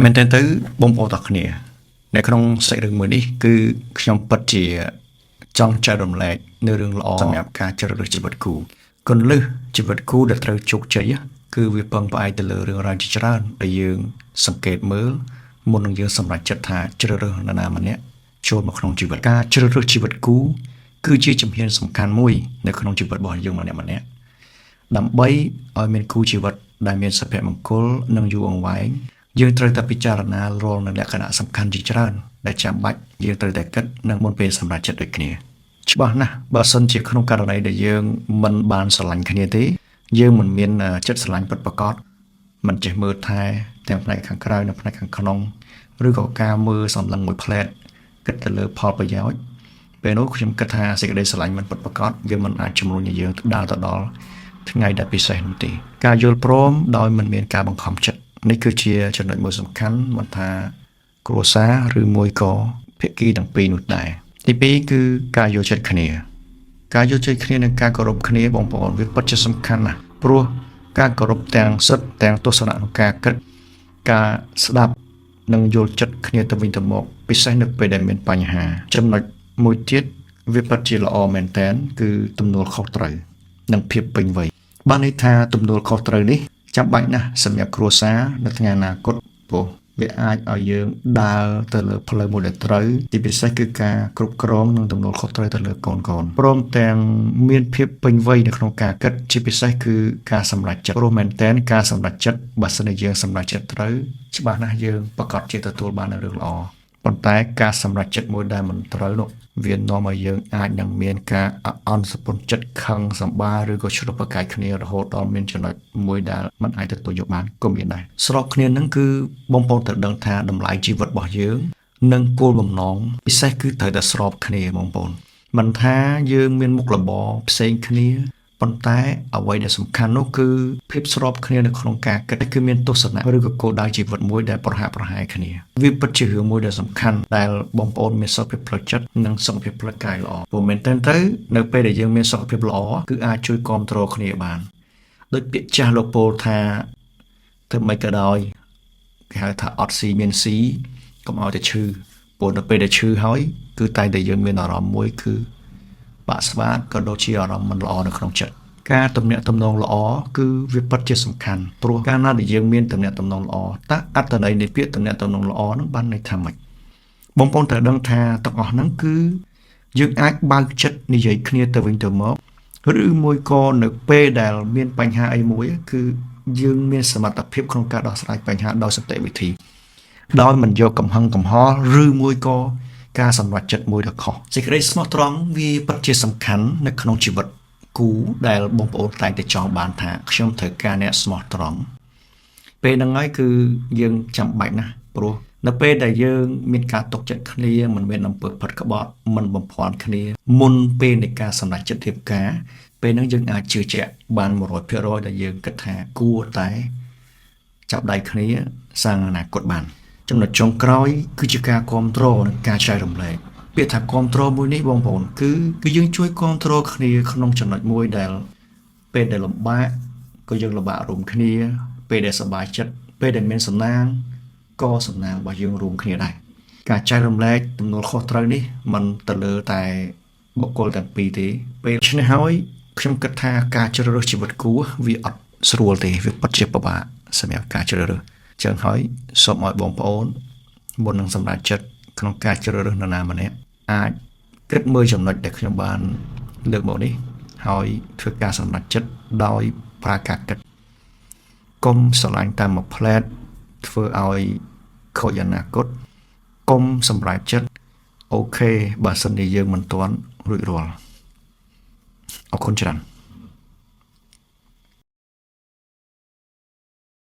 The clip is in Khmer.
មែនតើទៅបងប្អូនទាំងគ្នានៅក្នុងសាច់រឿងមួយនេះគឺខ្ញុំពិតជាចង់ចែករំលែកនៅរឿងល្អសម្រាប់ការជ្រើសរើសជីវិតគូគន្លឹះជីវិតគូដែលត្រូវជោគជ័យគឺវាពឹងផ្អែកទៅលើរឿងរ៉ាវជាច្រើនដែលយើងសង្កេតមើលមុននឹងយើងសម្រេចចិត្តថាជ្រើសរើសនរណាម្នាក់ចូលមកក្នុងជីវិតការជ្រើសរើសជីវិតគូគឺជាជំហានសំខាន់មួយនៅក្នុងជីវិតរបស់យើងម្នាក់ដើម្បីឲ្យមានគូជីវិតដែលមានសុភមង្គលនិងយូរអង្វែងយើងត្រូវតែពិចារណារាល់នៅលក្ខណៈសំខាន់ជាច្រើនដែលចាំបាច់យើងត្រូវតែគិតនិងមុនពេលសម្រេចចិត្តដូចគ្នាច្បាស់ណាស់បើសិនជាក្នុងករណីដែលយើងមិនបានស្រឡាញ់គ្នាទេយើងមិនមានចិត្តស្រឡាញ់ពិតប្រាកដមិនចេះមើលថែទាំងផ្នែកខាងក្រៅនិងផ្នែកខាងក្នុងឬក៏ការមើលសម្លឹងមួយផ្លែតគិតទៅលើផលប្រយោជន៍ពេលនោះខ្ញុំគិតថាសេចក្តីស្រឡាញ់មិនពិតប្រាកដវាមិនអាចជំរុញឲ្យយើងដើរទៅដល់ថ្ងៃដែលពិសេសនោះទេការយល់ព្រមដោយមិនមានការបង្ខំចិត្តនេះគឺជាចំណុចមួយសំខាន់មិនថាគ្រួសារឬមួយក៏ភាគីទាំងពីរនោះដែរទីពីរគឺការយល់ចិត្តគ្នាការយល់ចិត្តគ្នានិងការគោរពគ្នាបងប្អូនវាពិតជាសំខាន់ណាស់ព្រោះការគោរពទាំងសិទ្ធិទាំងទស្សនៈក្នុងការគិតការស្ដាប់និងយល់ចិត្តគ្នាទៅវិញទៅមកពិសេសនៅពេលដែលមានបញ្ហាចំណុចមួយទៀតវាពិតជាល្អមែនទែនគឺទំនួលខុសត្រូវនិងភាពពេញវ័យបានន័យថាទំនួលខុសត្រូវនេះចាំបាច់ណាស់សម្រាប់គ្រួសារនៅថ្ងៃអនាគតព្រោះវាអាចឲ្យយើងដើរទៅលើផ្លូវមួយដែលត្រូវទីពិសេសគឺការគ្រប់គ្រងនិងទំនួលខុសត្រូវទៅលើកូនព្រមទាំងមានភាពពេញវ័យនៅក្នុងការគិតជាពិសេសគឺការសម្រេចចិត្តព្រោះមែនតើការសម្រេចចិត្តបើសិនជាយើងសម្រេចចិត្តត្រូវច្បាស់ណាស់យើងប្រកាសជាទទួលបាននូវរឿងល្អប៉ុន្តែការសម្រេចចិត្តមួយដែលមិនត្រូវនោះវានាំឲ្យយើងអាចនឹងមានការអន់សពុនចិត្តខឹងសម្បាឬក៏ឆ្លុះប្រកែកគ្នារហូតដល់មានចំណុចមួយដែលមិនអាចទទួលយកបានក៏មានដែរស្របគ្នានឹងគឺបងប្អូនត្រូវដឹងថាតម្លៃជីវិតរបស់យើងនិងគោលបំណងពិសេសគឺត្រូវតែស្របគ្នាបងប្អូនមិនថាយើងមានមុខរបរផ្សេងគ្នាប៉ុន្តែអ្វីដែលសំខាន់នោះគឺភាពស្របគ្នានៅក្នុងការគិតគឺមានទស្សនៈឬក៏គោលដៅជីវិតមួយដែលប្រហាក់ប្រហែលគ្នាវាពិតជារឿងមួយដែលសំខាន់ដែលបងប្អូនមានសុខភាពផ្លូវចិត្តនិងសុខភាពផ្លូវកាយល្អព្រោះមែនតើទៅនៅពេលដែលយើងមានសុខភាពល្អគឺអាចជួយគ្រប់គ្រងគ្នាបានដូចពាក្យចាស់លោកពោលថាធ្វើមិនក៏ដោយគេហៅថាអត់ស៊ីមានស៊ីកុំឲ្យតែឈឺព្រោះនៅពេលដែលឈឺហើយគឺតែតែយើងមានអារម្មណ៍មួយគឺបាក់ស្បាតក៏ដូចជាអារម្មណ៍មិនល្អនៅក្នុងចិត្តការទំនាក់ទំនងល្អគឺវាពិតជាសំខាន់ព្រោះកាលណាដែលយើងមានទំនាក់ទំនងល្អតើអត្ថន័យនៃពាក្យទំនាក់ទំនងល្អនឹងបានន័យថាម៉េចបងប្អូនត្រូវដឹងថាទាំងអស់ហ្នឹងគឺយើងអាចបើកចិត្តនិយាយគ្នាទៅវិញទៅមកឬមួយក៏នៅពេលដែលមានបញ្ហាអីមួយគឺយើងមានសមត្ថភាពក្នុងការដោះស្រាយបញ្ហាដោយសន្តិវិធីដោយមិនយកកំហឹងកំហល់ឬមួយក៏ការសម្រេចចិត្តមួយដ៏ខុសសេចក្តីស្មោះត្រង់វាពិតជាសំខាន់នៅក្នុងជីវិតគូដែលបងប្អូនតែងតែចង់បានថាខ្ញុំត្រូវការអ្នកស្មោះត្រង់ពេលហ្នឹងហើយគឺយើងចាំបាច់ណាស់ព្រោះនៅពេលដែលយើងមានការទុកចិត្តគ្នាមិនមានអំពើផិតក្បត់មិនបំភាន់គ្នាមុនពេលនៃការសម្រេចចិត្តរៀបការពេលហ្នឹងយើងអាចជឿជាក់បាន 100% ដែលយើងគិតថាគួរតែចាប់ដៃគ្នាសាងអនាគតបានចំណុចចុងក្រោយគឺជាការគ្រប់គ្រងនិងការចែករំលែកពាក្យថាគ្រប់គ្រងមួយនេះបងប្អូនគឺយើងជួយគ្រប់គ្រងគ្នាក្នុងចំណុចមួយដែលពេលដែលលំបាកក៏យើងលំបាករួមគ្នាពេលដែលសប្បាយចិត្តពេលដែលមានសំណាងក៏សំណាងរបស់យើងរួមគ្នាដែរការចែករំលែកទំនួលខុសត្រូវនេះមិនទៅលើតែបុគ្គលទាំងពីរទេពេលឆ្នេះហើយខ្ញុំគិតថាការជ្រើសរើសជីវិតគូវាអត់ស្រួលទេវាពិតជាពិបាកសម្រាប់ការជ្រើសរើសចឹងហើយសូមឲ្យបងប្អូនមុននឹងសម្រេចចិត្តក្នុងការជ្រើសរើសនរណាម្នាក់អាចគិតមើលចំណុចដែលខ្ញុំបានលើកមកនេះហើយធ្វើការសម្រេចចិត្តដោយប្រើការគិតកុំស្រឡាញ់តាមមួយផ្លែតធ្វើឲ្យខូចអនាគតកុំសម្រេចចិត្តអូខេបើសិនជាយើងមិនទាន់រួចរាល់អរគុណច្រើន